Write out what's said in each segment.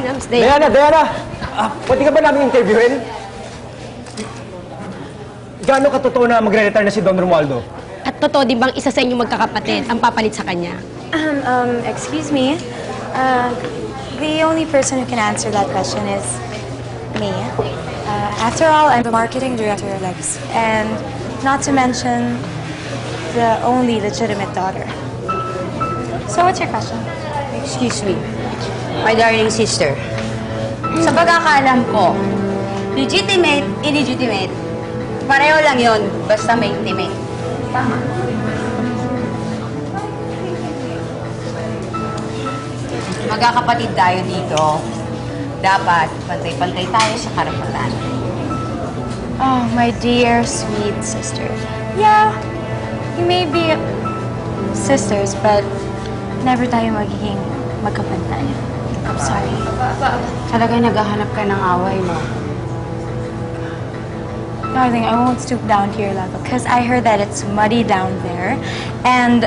Miss Diana. Diana! Pwede ka ba namin interviewin? Gaano katotoo na magre-retire na si Don Romualdo? At totoo din bang isa sa inyo magkakapatid ang papalit sa kanya? Excuse me. The only person who can answer that question is me. After all, I'm the marketing director of Legacy. And not to mention, the only legitimate daughter. So what's your question? Excuse me, my darling sister. Sa pagkakaalam ko, legitimate, illegitimate, pareho lang yon basta may intimate. Tama. Magkakapatid tayo dito. Dapat pantay-pantay tayo sa karapatan. Oh, my dear, sweet sister. Yeah, you may be sisters, but never tayo magiging magkapantay. I'm sorry. Talaga naghahanap ka ng away mo. Darling, I won't stoop down to your level because I heard that it's muddy down there. And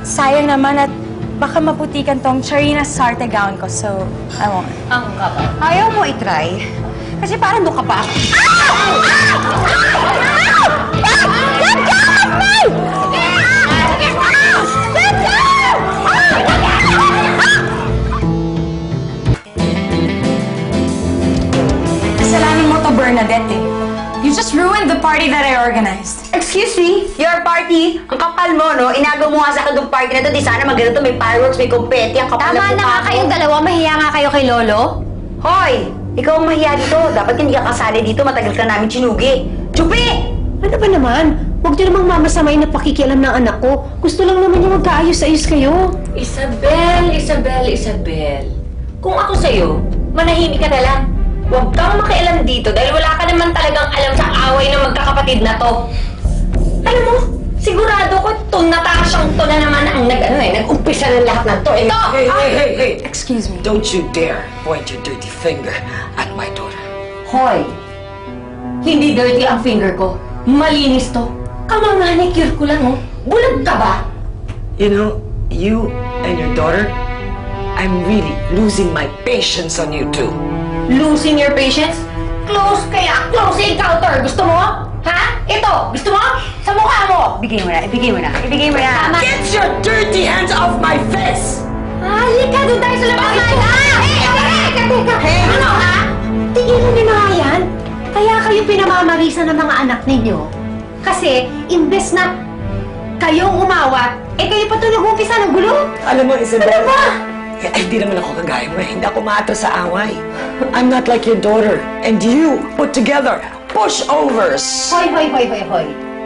sayang naman at baka maputikan tong Charina Sarte gown ko, so I won't. Ang kapal. Ayaw mo itry? Kasi parang doon ka pa. Kasalanan mo to, Bernadette, eh. You just ruined the party that I organized. Excuse me, your party, ang kapal mo, no? Inagaw mo nga sa akin yung party na to, di sana maganda to, may fireworks, may confetti, ang kapal Tama na nga kayong dalawa, mahiya nga kayo kay Lolo. Hoy! Ikaw ang mahiya dito. Dapat hindi ka kasali dito, matagal ka namin sinugi. Chupi! Ano ba naman? Huwag niyo namang mamasamain na pakikialam ng anak ko. Gusto lang naman niya magkaayos-ayos kayo. Isabel! Kung ako sa'yo, manahimik ka na lang. Huwag kang makialam dito dahil wala ka naman talagang alam sa away ng magkakapatid na to. Alam mo, sigurado ko itong Natasyang to na naman ang nag-umpisa ng lahat ng to. Ito! Hey! Excuse me. Don't you dare point your dirty finger at my daughter. Hoy! Hindi dirty ang finger ko. Malinis to. Kamamanicure ko lang, oh. Bulag ka ba? You know, you and your daughter, I'm really losing my patience on you two. Losing your patience? Close encounter! Gusto mo? Ha? Ito! Gusto mo? Sa mukha mo! Ibigay mo na, ibigay mo na, ibigay mo na. Get your dirty hands off my face! Halika! Doon tayo sa labas! Hey! Ano, ha? Tigilan niyo na nga yan. Kaya kayo pinamamarisan ng mga anak ninyo. Kasi, imbes na kayong umawat, kayo pa ito nag-umpisa ng gulo. Alam mo, Isabel, Ano ba? hindi naman ako kagaya mo. Hindi ako maatras sa away. I'm not like your daughter. And you, put together, pushovers. Hoy!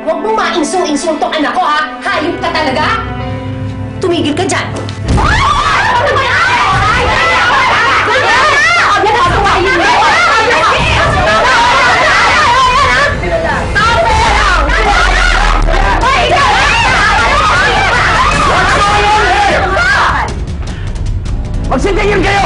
Huwag mo mainsulto ang anak ko, ha? Hayop ka talaga? Tumigil ka dyan. Ano ba yan? Magsitingin kayo!